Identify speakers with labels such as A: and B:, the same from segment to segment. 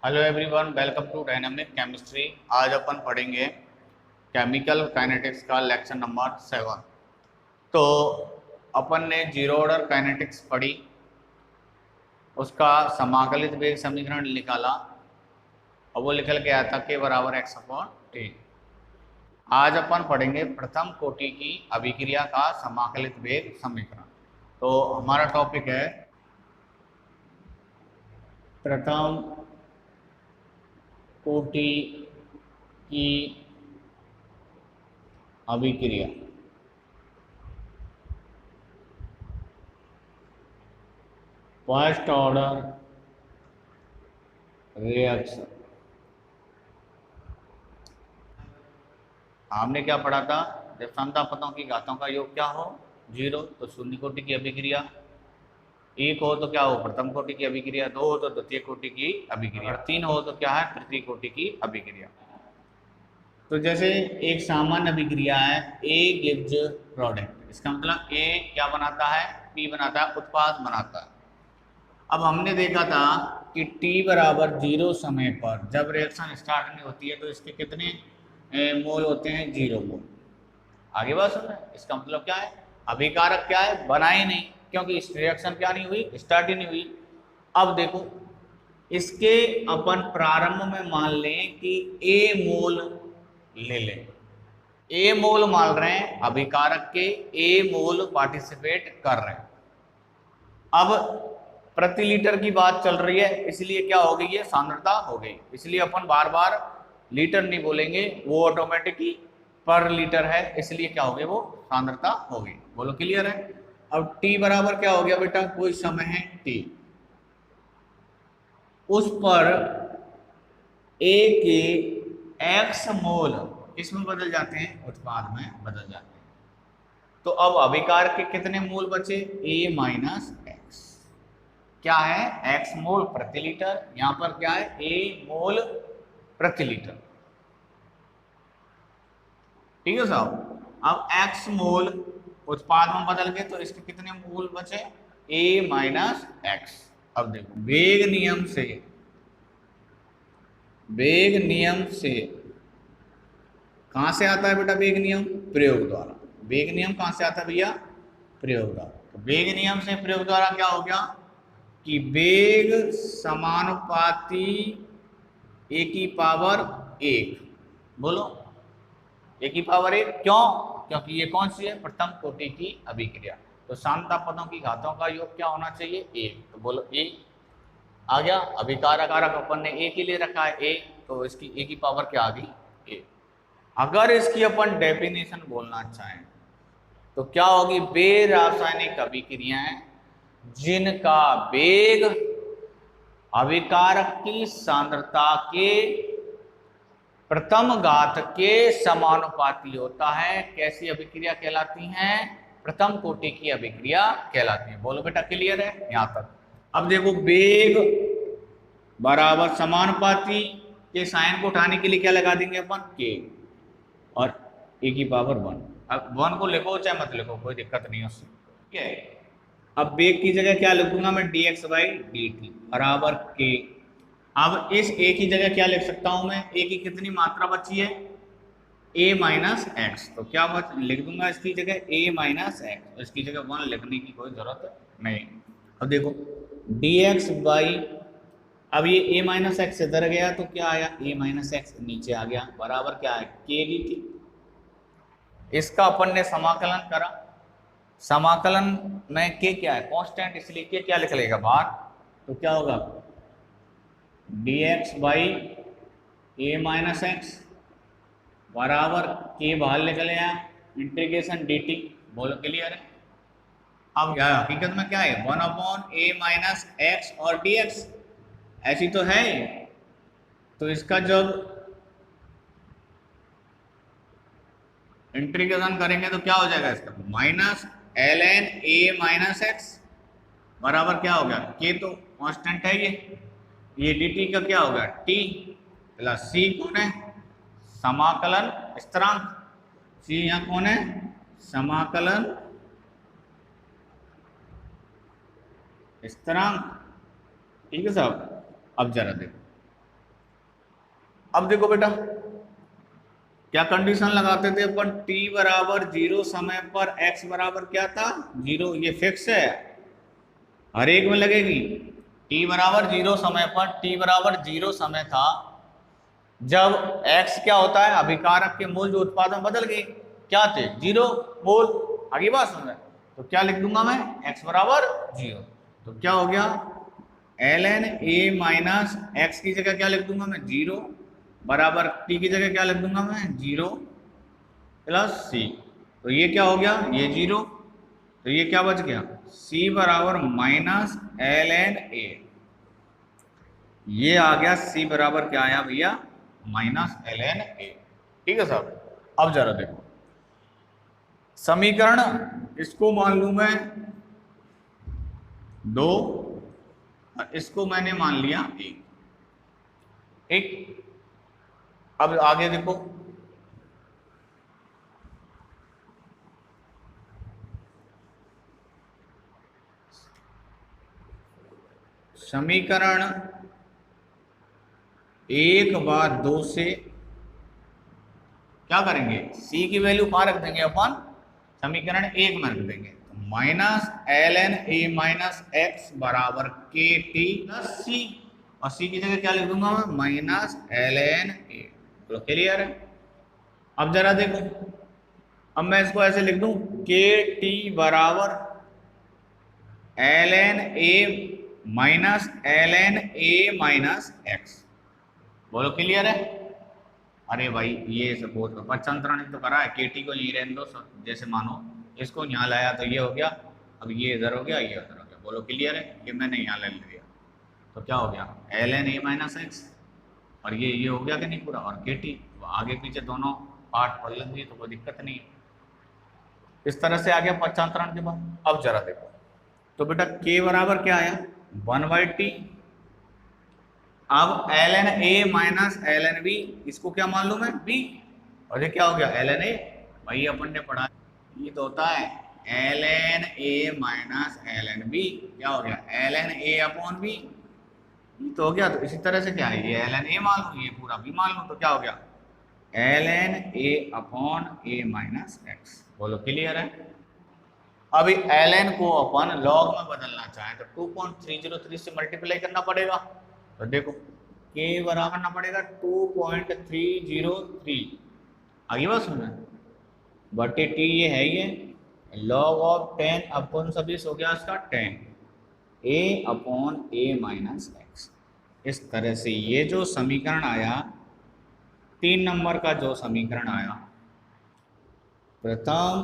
A: Hello everyone, welcome to dynamic chemistry. आज अपन पढ़ेंगे केमिकल काइनेटिक्स का लेक्चर नंबर 7। तो अपन ने जीरो ऑर्डर काइनेटिक्स पढ़ी, उसका समाकलित वेग समीकरण निकाला और वो निकल के आया था k बराबर x अपॉन टी। आज अपन पढ़ेंगे प्रथम कोटि की अभिक्रिया का समाकलित वेग समीकरण। तो हमारा टॉपिक है प्रथम कोटि की अभिक्रिया। First order reaction. हमने क्या पढ़ा था? जब समता पदों की घातों का योग क्या हो 0 तो शून्य कोटि की अभिक्रिया, 1 हो तो क्या हो प्रथम कोटि की अभिक्रिया, 2 हो तो द्वितीय कोटि की अभिक्रिया, 3 हो तो क्या है तृतीय कोटि की अभिक्रिया। तो जैसे एक सामान्य अभिक्रिया है A गिव्स प्रोडक्ट, इसका मतलब A क्या बनाता है, P बनाता है, उत्पाद बनाता है। अब हमने देखा था कि T बराबर 0 समय पर जब रिएक्शन स्टार्ट नहीं होती है तो इसके कितने मोल होते हैं, 0 मोल। आगे बात सुन रहे हैं? इसका मतलब क्या है, अभिकारक क्या है, बना ही नहीं, क्योंकि इस रिएक्शन क्या नहीं हुई, स्टार्ट ही नहीं हुई। अब देखो इसके अपन प्रारंभ में मान लें कि A मोल ले लें, A मोल मान रहे हैं अभिकारक के, A मोल पार्टिसिपेट कर रहे हैं। अब प्रति लीटर की बात चल रही है, इसलिए क्या हो गई है, सांद्रता हो गई, इसलिए अपन बार बार लीटर नहीं बोलेंगे, वो ऑटोमेटिकली पर लीटर है, इसलिए क्या हो गई, वो सांद्रता हो गई। बोलो क्लियर है? अब T बराबर क्या हो गया बेटा, कोई समय है T, उस पर A के x मोल इसमें बदल जाते हैं, उत्पाद में बदल जाते हैं। तो अब अभिकार के कितने मोल बचे, A माइनस एक्स, क्या है x मोल प्रति लीटर, यहां पर क्या है A मोल प्रति लीटर। ठीक है साहब। अब x मोल उत्पाद में बदल गए तो इसके कितने मोल बचे, A माइनस एक्स। अब देखो वेग नियम से कहां से आता है बेटा वेग नियम, प्रयोग द्वारा। वेग नियम कहां से आता है भैया, प्रयोग द्वारा। तो वेग नियम से प्रयोग द्वारा क्या हो गया कि वेग समानुपाती ए की पावर 1। बोलो ए की पावर 1 क्यों, क्योंकि ये कौन सी है, प्रथम कोटि की अभिक्रिया। तो सांता पदों की घातों का योग क्या होना चाहिए, 1। तो बोलो ए आ गया, अभिकारक अपन ने ए के लिए रखा है ए, तो इसकी ए की पावर क्या आ गई, ए। अगर इसकी अपन डेफिनेशन बोलना चाहें तो क्या होगी, वे रासायनिक अभिक्रियाएं जिनका वेग अभिकारक की सांद्रता के प्रथम घात के समानुपाती होता है, कैसी अभिक्रिया कहलाती हैं, प्रथम कोटि की अभिक्रिया कहलाती है। बोलो बेटा क्लियर है यहां तक? अब देखो वेग बराबर समानुपाती के साइन को उठाने के लिए क्या लगा देंगे अपन, के, और ए की पावर 1। अब 1 को लिखो चाहे मत लिखो, कोई दिक्कत नहीं है उससे, ठीक है। अब वेग की जगह क्या लिखूंगा मैं, dx बाई dt बराबर के। अब इस a की जगह क्या लिख सकता हूं मैं, a की कितनी मात्रा बची है, a माइनस एक्स, तो क्या लिख दूंगा इसकी जगह a माइनस एक्स, इसकी जगह 1 लिखने की कोई जरूरत नहीं। अब देखो dx बाई, अब ये a माइनस एक्स इधर गया तो क्या आया, a माइनस एक्स नीचे आ गया, बराबर क्या है k dt। इसका अपन ने समाकलन करा, समाकलन में के क्या है, कांस्टेंट, इसलिए के क्या लिख लेगा बाहर, तो क्या होगा dx by A minus x बराबर के बाहर निकल आया, इंटीग्रेशन dt। बोलो क्लियर है? अब यह हकीकत में क्या है, 1 अपॉन ए माइनस एक्स और dx, ऐसी तो है। तो इसका जब इंटीग्रेशन करेंगे तो क्या हो जाएगा, इसका minus ln a minus x बराबर क्या हो गया, के तो कांस्टेंट है ये dt का क्या होगा t प्लस c कौन है, समाकलन स्थिरांक, c यहाँ कौन है, समाकलन स्थिरांक। ठीक है साहब। अब जरा देखो अब देखो बेटा, क्या कंडीशन लगाते थे अपन, t बराबर 0 समय पर x बराबर क्या था 0, ये फिक्स है, हर एक में लगेगी। t बराबर 0 समय पर, t बराबर 0 समय था जब x क्या होता है, अभिकारक के मोल जो उत्पादन बदल गए, क्या थे 0 मोल। आगे बात समझ में, तो क्या लिख दूंगा मैं, x बराबर 0, तो क्या हो गया ln a माइनस एक्स की जगह क्या लिख दूंगा मैं 0 बराबर t की जगह क्या लिख दूंगा मैं 0 प्लस c, तो ये क्या हो गया, ये 0, तो ये क्या बच गया c बराबर माइनस ln a, ये आ गया c बराबर क्या आया भैया माइनस ln a। ठीक है साहब, अब जरा देखो समीकरण, इसको मान लू मैं 2 और इसको मैंने मान लिया 1। ठीक, अब आगे देखो, समीकरण 1 बार 2 से क्या करेंगे, c की वैल्यू कहाँ रख देंगे अपन, समीकरण 1 में रख देंगे, तो minus ln a minus x बराबर के टी प्लस सी, और c की जगह क्या लिख दूंगा मैं माइनस ln a। तो क्लियर है। अब जरा देखो, अब मैं इसको ऐसे लिख दूं के टी बराबर ln a minus ln a minus x. बोलो क्लियर है। अरे भाई ये सपोज पक्षांतरण तो करा है, केटी को यहीं रहने दो, जैसे मानो इसको यहाँ लाया तो ये हो गया, अब ये इधर हो गया, ये उधर हो गया। बोलो क्लियर है, ये मैंने यहाँ ले लिया तो क्या हो गया ln a माइनस एक्स, और ये हो गया कि नहीं पूरा, और केटी आगे पीछे दोनों पार्ट पढ़ लेंगे तो कोई दिक्कत नहीं है। इस तरह से आ गया पक्षांतरण के बाद। अब जरा देखो, तो बेटा k बराबर क्या आया 1/t, अब ln a minus ln b, इसको क्या मान लूं मैं b, और ये क्या हो गया ln a, भाई अपन ने पढ़ा ये तो होता है ln a minus ln b, क्या हो गया ln a अपॉन b, ये तो हो गया। तो इसी तरह से क्या है, ये ln a मान लूं, ये पूरा b मान लूं, तो क्या हो गया ln a upon a minus x. बोलो क्लियर है। अभी ln को अपन लॉग में बदलना चाहें तो 2.303 से मल्टीप्लाई करना पड़ेगा, तो देखो k बराबर करना पड़ेगा 2.303, आगे बात सुनना, बटे t ये है, ये लॉग ऑफ 10 अपॉन सभी हो गया इसका 10 a upon a minus x. इस तरह से ये जो समीकरण आया, 3 नंबर का जो समीकरण आया, प्रथम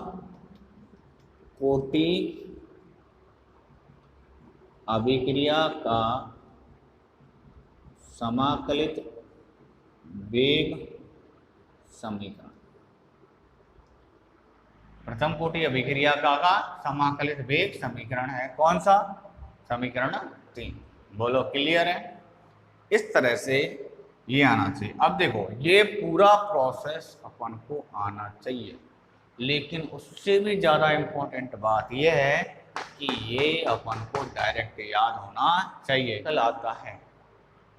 A: कोटि अभिक्रिया का समाकलित वेग समीकरण, प्रथम कोटि अभिक्रिया का समाकलित वेग समीकरण है कौन सा, समीकरण 3। बोलो क्लियर है। इस तरह से ये आना चाहिए। अब देखो ये पूरा प्रोसेस अपन को आना चाहिए, लेकिन उससे भी ज़्यादा इम्पोर्टेंट बात यह है कि ये अपन को डायरेक्ट याद होना चाहिए। कल आता है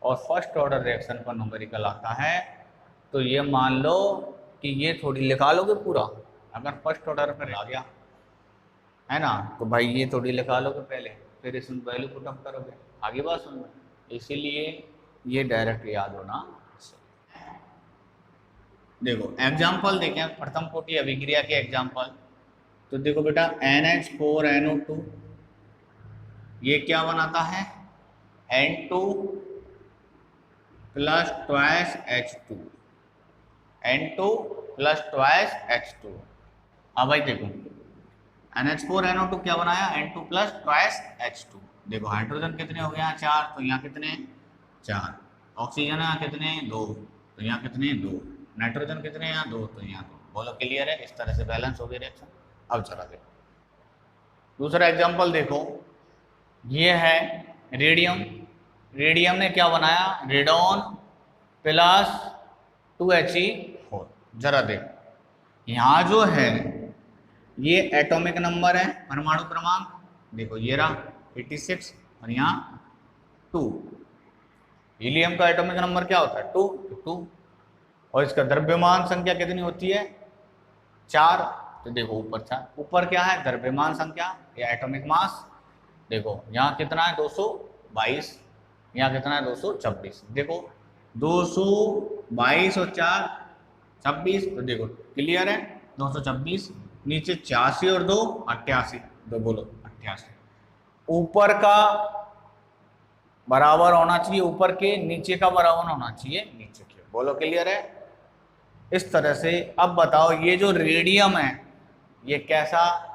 A: और फर्स्ट ऑर्डर रिएक्शन पर न्यूमेरिकल आता है, तो ये मान लो कि ये थोड़ी लिखा लोगे पूरा, अगर फर्स्ट ऑर्डर पर आ गया है ना, तो भाई ये थोड़ी लिखा लोगे पहले, फिर इसमें वैल्यू पुटअप करोगे, आगे बात सुन लो, इसीलिए ये डायरेक्ट याद होना। देखो एग्जाम्पल देखें, प्रथम कोटि अभिक्रिया के एग्जाम्पल, तो देखो बेटा NH4NO2, ये क्या बनाता है N2 plus twice H2, N2 plus twice H2। अब भाई देखो NH4NO2 क्या बनाया N2 प्लस ट्वाइस H2। देखो हाइड्रोजन कितने हो गए यहाँ 4, तो यहाँ कितने 4, ऑक्सीजन यहाँ कितने 2, तो यहाँ कितने 2, नाइट्रोजन कितने यहाँ 2, तो यहाँ 2। बोलो क्लियर है। इस तरह से बैलेंस हो गया रिएक्शन। अब चला देखो दूसरा एग्जांपल, देखो ये है रेडियम, रेडियम ने क्या बनाया रेडॉन प्लस 2He4। जरा देखो यहाँ जो है ये एटॉमिक नंबर है, परमाणु क्रमांक, देखो ये रहा 86 और यहाँ 2। हीलियम का एटॉमिक नंबर क्या होता है 2, और इसका द्रव्यमान संख्या कितनी होती है 4। तो देखो ऊपर 4, ऊपर क्या है द्रव्यमान संख्या या एटॉमिक मास। देखो यहाँ कितना है 222, यहाँ कितना है 226। देखो 222 और 4 26, तो देखो क्लियर है 226, नीचे 86 और 2 88, तो बोलो 88। ऊपर का बराबर होना चाहिए ऊपर के, नीचे का बराबर होना चाहिए नीचे के, बोलो क्लियर है। इस तरह से अब बताओ ये जो रेडियम है ये कैसा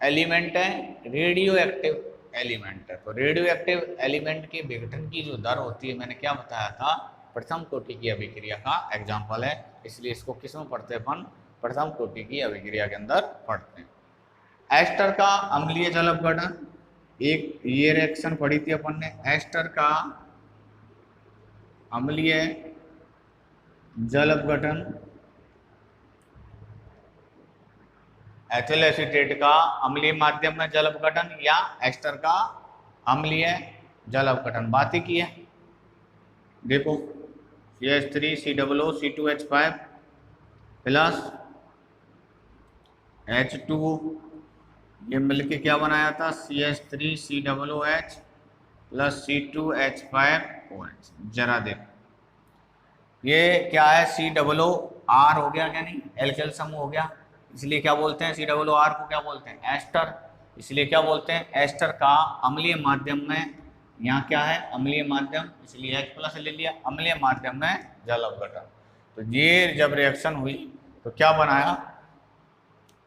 A: एलिमेंट है, रेडियो एक्टिव एलिमेंट है। तो रेडियो एक्टिव एलिमेंट के विघटन की जो दर होती है मैंने क्या बताया था, प्रथम कोटि की अभिक्रिया का एग्जाम्पल है, इसलिए इसको किस में पढ़ते हैं अपन, प्रथम कोटि की अभिक्रिया के अंदर पढ़ते हैं। एस्टर का अम्लीय जल अपघटन, एक ये रिएक्शन पढ़ी थी अपन ने, एस्टर का अम्लीय जल अपघटन एथिल एसीटेट का अम्लीय माध्यम में जल अपघटन या एस्टर का अम्लीय जल अपघटन, बात ही की है। देखो CH3COO C2H5 प्लस H2 ये मिलके क्या बनाया था CH3COOH प्लस C2H5OH। जरा देखो ये क्या है COOR हो गया क्या नहीं, एल्केल समूह हो गया, इसलिए क्या बोलते हैं COOR को क्या बोलते हैं एस्टर, इसलिए क्या बोलते हैं एस्टर का अम्लीय माध्यम में, यहाँ क्या है अम्लीय माध्यम इसलिए H प्लस ले लिया, अम्लीय माध्यम में जल अपघटन। तो ये जब रिएक्शन हुई तो क्या बनाया,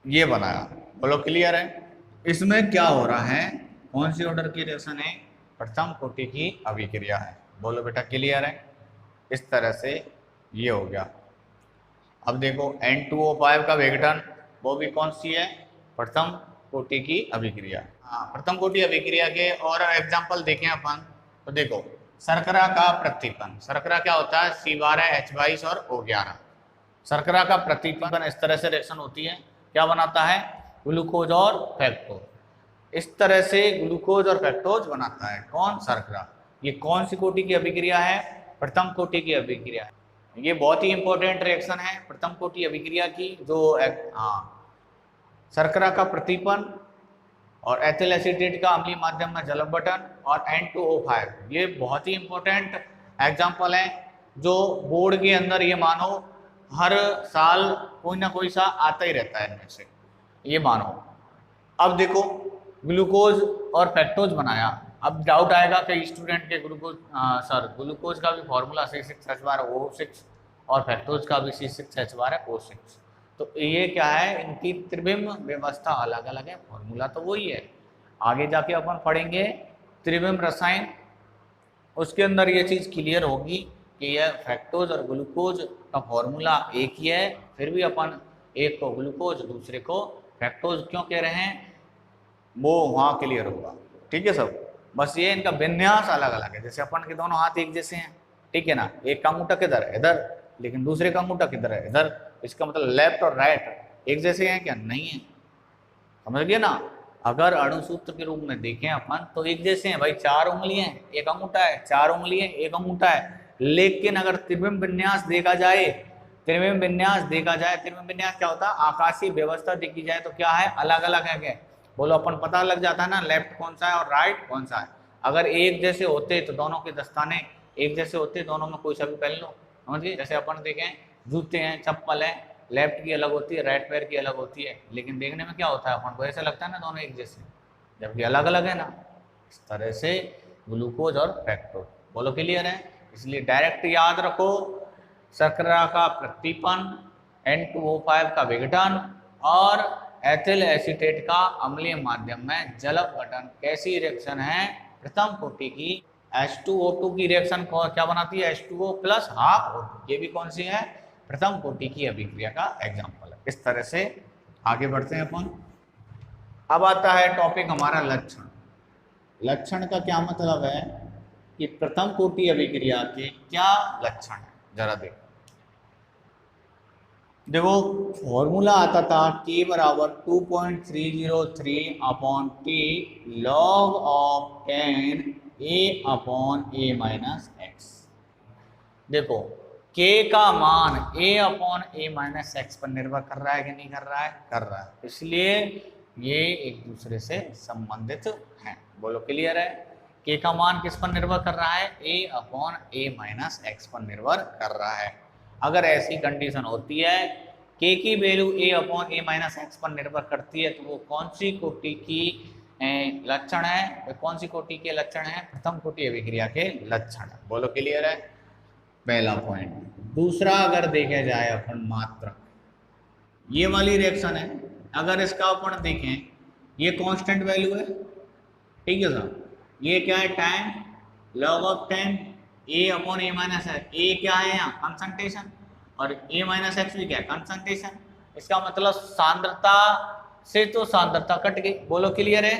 A: ये बनाया, बोलो क्लियर है। इसमें क्या हो रहा है, कौन सी ऑर्डर की रिएक्शन है, प्रथम कोटि की अभिक्रिया है, बोलो बेटा क्लियर है। इस तरह से ये हो गया। अब देखो N2O5 का विघटन वो भी कौन सी है, प्रथम कोटि की अभिक्रिया। हाँ प्रथम कोटि अभिक्रिया के और एग्जांपल देखें अपन तो देखो शर्करा का प्रतिपन, शर्करा क्या होता है C12H22 और O11, शर्करा का प्रतिपन इस तरह से रिएक्शन होती है, क्या बनाता है ग्लूकोज और फ्रक्टोज, इस तरह से ग्लूकोज और फ्रक्टोज बनाता है कौन शर्करा। ये कौन सी कोटि की अभिक्रिया है, प्रथम कोटि की अभिक्रिया है। ये बहुत ही इंपॉर्टेंट रिएक्शन है प्रथम कोटि अभिक्रिया की, जो शर्करा का प्रतिपन और एथिल एसीटेट का अम्लीय माध्यम में जल अपघटन और N2O5, ये बहुत ही इंपॉर्टेंट एग्जाम्पल है जो बोर्ड के अंदर ये मानो हर साल कोई ना कोई सा आता ही रहता है इनमें से, ये मानो। अब देखो ग्लूकोज और फ्रक्टोज बनाया, अब डाउट आएगा कि स्टूडेंट के ग्लूकोज का भी फॉर्मूला C6H12O6 और फ्रक्टोज का भी C6H12O6, तो ये क्या है इनकी त्रिविम व्यवस्था अलग अलग है, फॉर्मूला तो वही है। आगे जाके अपन पढ़ेंगे त्रिविम रसायन, उसके अंदर ये चीज़ क्लियर होगी कि यह फ्रक्टोज और ग्लूकोज का फॉर्मूला एक ही है, फिर भी अपन एक को ग्लूकोज दूसरे को फ्रक्टोज क्यों कह रहे हैं वो वहाँ क्लियर होगा, ठीक है सब। बस ये इनका विन्यास अलग अलग है, जैसे अपन के दोनों हाथ एक जैसे हैं, ठीक है ना, एक का अंगूठा किधर है इधर, लेकिन दूसरे का अंगूठा किधर है इधर, इसका मतलब लेफ्ट और राइट एक जैसे हैं क्या, नहीं है, समझ गए ना। अगर अणुसूत्र के रूप में देखें अपन तो एक जैसे हैं भाई, 4 उंगली हैं एक अंगूठा है, 4 उंगली है एक अंगूठा है, लेकिन अगर त्रिविम विन्यास देखा जाए, त्रिविम विन्यास देखा जाए, त्रिविम विन्यास क्या होता है, आकाशीय व्यवस्था देखी जाए तो क्या है अलग अलग है क्या, बोलो अपन पता लग जाता है ना लेफ्ट कौन सा है और राइट कौन सा है। अगर एक जैसे होते तो दोनों के दस्ताने एक जैसे होते, दोनों में कोई सा भी पहन लो, समझ गए। जैसे अपन देखें जूते हैं चप्पल है, लेफ्ट की अलग होती है राइट पैर की अलग होती है, लेकिन देखने में क्या होता है अपन को ऐसा लगता है ना दोनों एक जैसे, जबकि अलग अलग है ना। इस तरह से ग्लूकोज और फ्रक्टोज, बोलो क्लियर है। इसलिए डायरेक्ट याद रखो शर्करा का प्रतिपन, N2O5 का विघटन और एथिल एसीटेट का अम्लीय माध्यम में जल अपघटन कैसी रिएक्शन है, प्रथम कोटि की। H2O2 की रिएक्शन क्या बनाती है, H2O प्लस हाफ O2, ये भी कौन सी है, प्रथम कोटि की अभिक्रिया का एग्जाम्पल है। इस तरह से आगे बढ़ते हैं अपन। अब आता है टॉपिक हमारा लक्षण। लक्षण का क्या मतलब है कि प्रथम कोटि अभिक्रिया के क्या लक्षण है, जरा देखो। देखो फॉर्मूला आता था K बराबर 2.303/T log of 10 A/A - x। देखो के का मान a upon a minus x पर निर्भर कर रहा है कि नहीं कर रहा है? कर रहा है। इसलिए ये एक दूसरे से संबंधित हैं। बोलो क्लियर है? के का मान किस पर निर्भर कर रहा है? a upon a minus x पर निर्भर कर रहा है। अगर ऐसी कंडीशन होती है के की value a upon a minus x पर निर्भर करती है, तो वो कौन सी कोटि की लक्षण है? कौन सी कोटि के लक्षण है? प्रथम कोटि अभिक्रिया के लक्षण। बोलो क्लियर है? पहला पॉइंट। दूसरा, अगर देखे जाए अपन मात्रक, ये वाली रिएक्शन है, अगर इसका अपन देखें, ये कांस्टेंट वैल्यू है, ठीक है सर। ये क्या है? Time log of time a upon a minus x. ए क्या है यहाँ? कंसंट्रेशन, और a माइनस एक्स भी क्या है? कंसंट्रेशन। इसका मतलब सांद्रता से तो सांद्रता कट गई। बोलो क्लियर है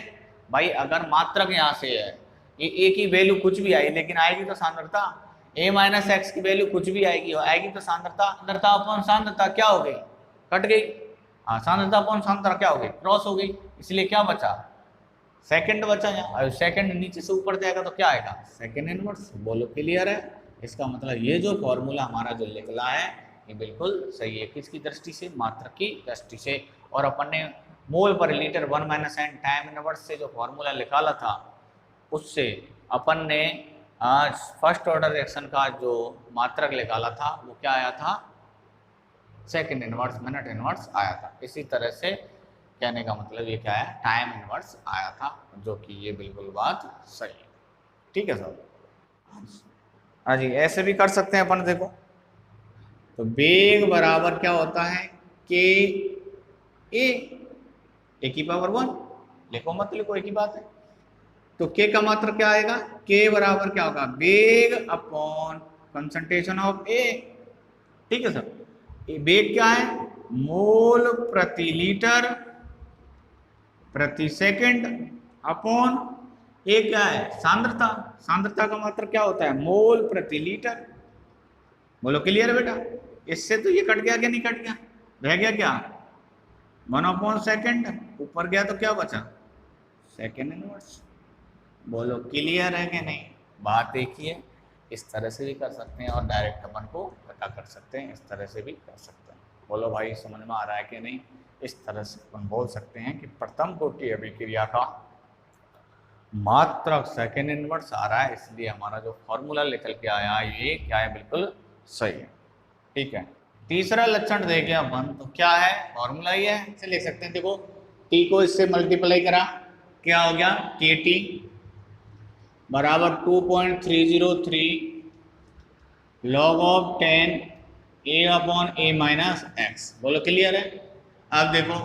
A: भाई? अगर मात्रक यहाँ से है, ये a की वैल्यू कुछ भी आई, लेकिन आएगी तो सांद्रता। a माइनस एक्स की वैल्यू कुछ भी आएगी तो सांद्रता। सांद्रता अपॉन सांद्रता क्या हो गई? कट गई। हाँ, सांद्रता अपॉन सांद्रता क्या हो गई? क्रॉस हो गई। इसलिए क्या बचा? सेकंड बचा यहाँ। और सेकंड नीचे से ऊपर जाएगा तो क्या आएगा? Second inverse. बोलो क्लियर है? इसका मतलब ये जो फॉर्मूला हमारा जो निकला है ये बिल्कुल सही है। किसकी दृष्टि से? मात्रक की दृष्टि से। और अपन ने mole per litre 1 minus n time inverse से जो फॉर्मूला निकाला था, उससे अपन ने फर्स्ट ऑर्डर रिएक्शन का जो मात्रक निकाला था वो क्या आया था? सेकंड इनवर्स, मिनट इनवर्स आया था। इसी तरह से कहने का मतलब ये क्या है? टाइम इनवर्स आया था, जो कि ये बिल्कुल बात सही है। ठीक है सर? हाँ जी, ऐसे भी कर सकते हैं अपन। देखो तो वेग बराबर क्या होता है? के ए की पावर 1। लिखो मत लिखो, एक ही बात है। तो के का मात्रक क्या आएगा? के बराबर क्या होगा? वेग अपॉन कंसंट्रेशन ऑफ ए। ठीक है सर? वेग क्या है? मोल प्रति लीटर प्रति सेकंड अपॉन ए क्या है? सांद्रता। सांद्रता का मात्रक क्या होता है? मोल प्रति लीटर। बोलो क्लियर है बेटा? इससे तो ये कट गया कि नहीं कट गया? रह गया क्या? 1 सेकंड। ऊपर गया तो क्या बचा? Second inverse. बोलो क्लियर है कि नहीं? बात देखिए, इस तरह से भी कर सकते हैं और डायरेक्ट अपन को पता कर सकते हैं, इस तरह से भी कर सकते हैं। बोलो भाई समझ में आ रहा है कि नहीं? इस तरह से अपन बोल सकते हैं कि प्रथम कोटि अभिक्रिया का मात्रक सेकंड इनवर्स आ रहा है, इसलिए हमारा जो फॉर्मूला निकल के आया ये क्या है? बिल्कुल सही है। ठीक है। तीसरा लक्षण देखें अपन तो क्या है? फॉर्मूला ये है, इसे लिख सकते हैं। देखो टी को इससे मल्टीप्लाई करा, क्या हो गया? के टी बराबर 2.303 log of 10 a upon a minus x. बोलो क्लियर है? अब देखो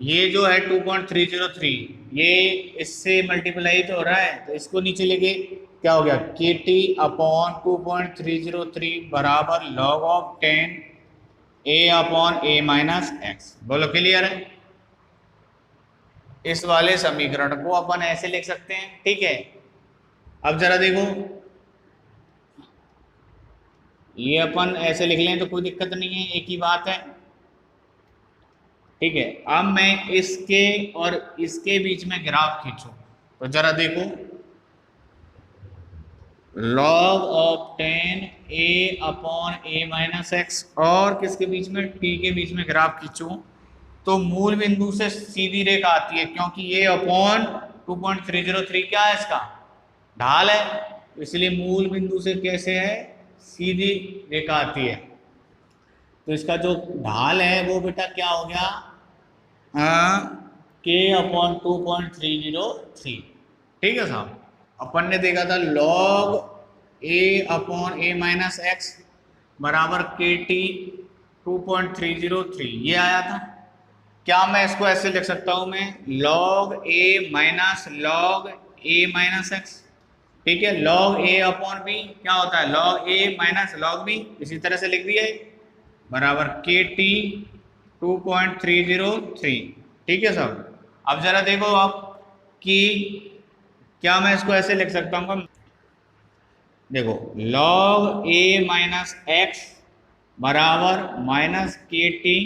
A: ये जो है 2.303, ये इससे मल्टीप्लाई तो हो रहा है, तो इसको नीचे लेके क्या हो गया? के टी अपॉन 2.303 बराबर log of 10 a upon a minus x. बोलो क्लियर है? इस वाले समीकरण को अपन ऐसे लिख सकते हैं। ठीक है। अब जरा देखो, ये अपन ऐसे लिख लें तो कोई दिक्कत नहीं है, एक ही बात है। ठीक है। अब मैं इसके और इसके बीच में ग्राफ खींचूं तो जरा देखो, log of 10 a upon a minus x और किसके बीच में? t के बीच में ग्राफ खींचूं तो मूल बिंदु से सीधी रेखा आती है, क्योंकि ये अपॉन 2.303 क्या है? इसका ढाल है, इसलिए मूल बिंदु से कैसे है? सीधी रेखा आती है। तो इसका जो ढाल है वो बेटा क्या हो गया? के अपॉन 2.303। ठीक है साहब? अपन ने देखा था log a upon a minus x बराबर के टी 2.303, ये आया था। क्या मैं इसको ऐसे लिख सकता हूं? मैं log a minus log a minus x. ठीक है। लॉग a अपॉन b क्या होता है? Log a minus log b। इसी तरह से लिख दिया बराबर के टी 2.303। ठीक है साहब? अब जरा देखो आप कि क्या मैं इसको ऐसे लिख सकता हूँ? देखो लॉग a माइनस एक्स बराबर माइनस के टी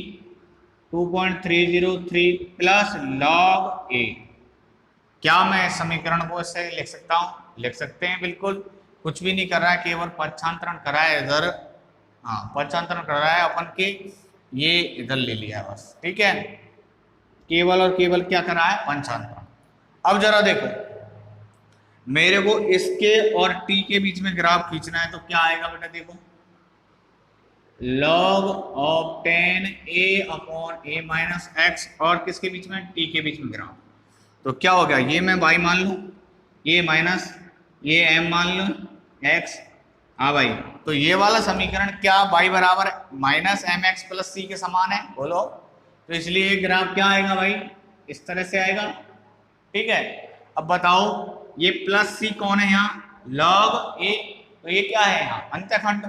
A: 2.303 प्लस लॉग a। क्या मैं इस समीकरण को ऐसे लिख सकता हूँ? लिख सकते हैं बिल्कुल। कुछ भी नहीं कर रहा है, केवल पक्षांतरण करा है इधर हाँ पक्षांतरण कर रहा है अपन के, ये इधर ले लिया बस, ठीक है। केवल और केवल क्या कर रहा है, पंचांतरण। अब जरा देखो, मेरे को इसके और टी के बीच में ग्राफ खींचना है, तो क्या आएगा बेटा, देखो log of 10 a upon a minus x, और किसके बीच में, t के बीच में ग्राफ। तो क्या हो गया, ये मैं y मान लूं, ये माइनस ये m मान लूं x। हाँ भाई, तो ये वाला समीकरण क्या y बराबर माइनस एम एक्स प्लस सी के समान है, बोलो। तो इसलिए ये ग्राफ क्या आएगा भाई, इस तरह से आएगा, ठीक है। अब बताओ ये प्लस सी कौन है यहाँ, log a, तो ये क्या है यहाँ, अंत्यखंड,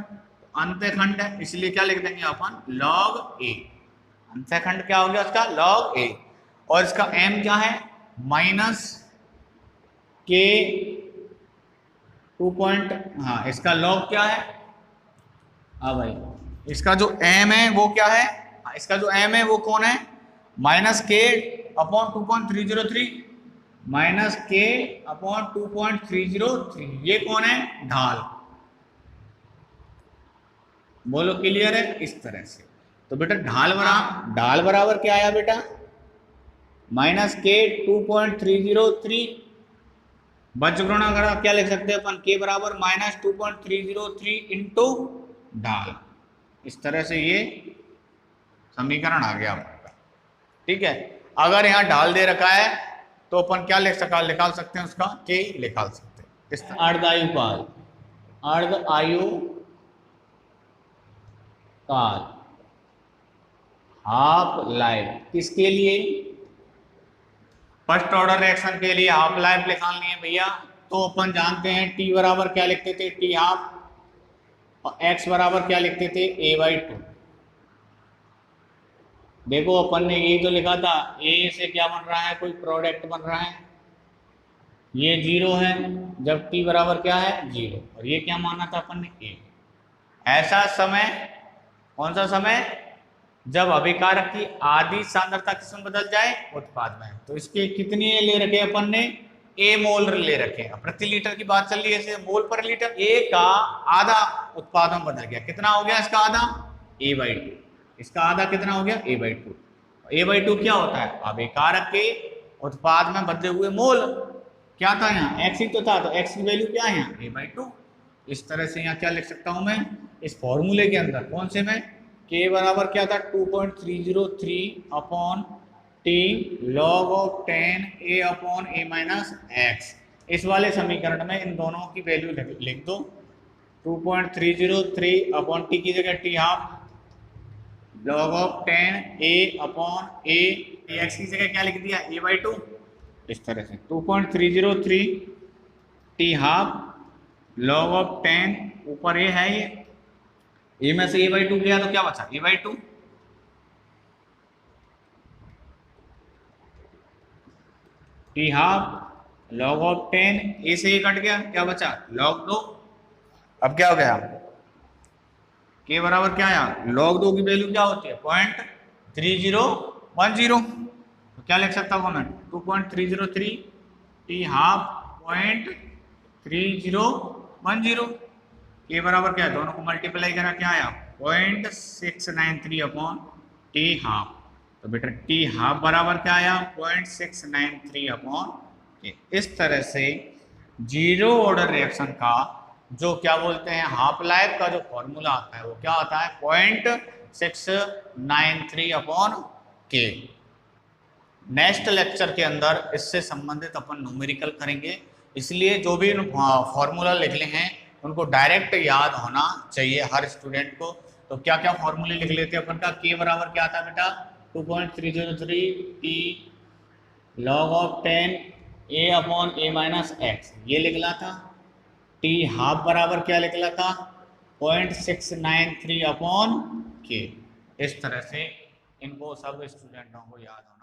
A: अंत्यखंड है, इसलिए क्या लिख देंगे अपन, log a। अंत्यखंड क्या हो गया उसका, log a। और इसका m क्या है, माइनस के 2 पॉइंट, हाँ इसका log क्या है, हाँ भाई इसका जो m है वो क्या है, इसका जो m है वो कौन है, माइनस के अपॉन 2.303, माइनस के अपॉन 2.303, ये कौन है, ढाल। बोलो क्लियर है, इस तरह से। तो बेटा ढाल बराबर क्या आया बेटा, माइनस के 2.303, बच गुणा करा क्या लिख सकते हैं अपन, के बराबर माइनस 2.303 इंटू ढाल। इस तरह से ये समीकरण आ गया आपका, ठीक है। अगर यहाँ ढाल दे रखा है तो अपन क्या निकाल सकते हैं उसका, के निकाल सकते हैं इस तरह। अर्धआयु काल, अर्धआयु काल, हाफ लाइफ किसके लिए, फर्स्ट ऑर्डर रिएक्शन के लिए हाफ लाइफ निकालनी है भैया। तो अपन जानते हैं टी बराबर क्या लिखते थे, टी हाफ, और एक्स बराबर क्या लिखते थे, a/2। देखो अपन ने ये तो लिखा था, ए से क्या बन रहा है, कोई प्रोडक्ट बन रहा है, ये 0 है, जब टी बराबर क्या है 0, और ये क्या माना था अपन ने, ए। ऐसा समय, कौन सा समय, जब अभिकारक की आधी सांद्रता किसमें बदल जाए, उत्पाद में। तो इसके कितनी ले रखे अपन ने, ए मोल ले रखे हैं। प्रति लीटर की बात चल रही है, मोल पर लीटर, ए का आधा उत्पाद में बदल गया, कितना हो गया इसका आधा, a/2। इसका आधा कितना हो गया, a/2। a/2 क्या होता है, अभिकारक के उत्पाद में बदले हुए मोल। क्या था यहाँ, x ही तो था, तो x की वैल्यू क्या है यहाँ, a/2। इस तरह से यहाँ क्या लिख सकता हूं मैं, इस फॉर्मूले के अंदर, कौन से में, k बराबर क्या था 2.303 upon T log of 10 a upon a minus x. इस वाले समीकरण में इन दोनों की वैल्यू लिख दो, 2.303 अपॉन टी की जगह T half, log of 10 a upon a, x की जगह क्या लिख दिया, a/2। इस तरह से 2.303 टी हाफ log ऑफ 10, ऊपर a है, ये में से a/2 गया तो क्या बचा, a/2। T half log of 10, a से ये कट गया, क्या बचा, log 2। अब क्या हो गया, k बराबर क्या आया, log 2 की वैल्यू क्या होती है 0.3010। तो क्या लिख सकता हूँ मैं, 2.303 टी हाफ 0.3010। के बराबर क्या है, दोनों को मल्टीप्लाई करा क्या आया, 0.693 अपॉन टी हाफ। तो बेटा टी हाफ बराबर क्या आया, 0.693 अपॉन के। इस तरह से जीरो ऑर्डर रिएक्शन का जो क्या बोलते हैं हाफ लाइफ का जो फॉर्मूला आता है वो क्या आता है, 0.693 अपॉन के। नेक्स्ट लेक्चर के अंदर इससे संबंधित अपन न्यूमेरिकल करेंगे, इसलिए जो भी फॉर्मूला लिखले हैं उनको डायरेक्ट याद होना चाहिए हर स्टूडेंट को। तो क्या क्या फॉर्मूले लिख लेते हैं अपन का, के बराबर क्या था बेटा 2.303 T log of 10 a upon a minus x, ये लिखला था। टी हाफ बराबर क्या लिखला था 0.693 अपॉन के। इस तरह से इनको सब स्टूडेंटों को याद होना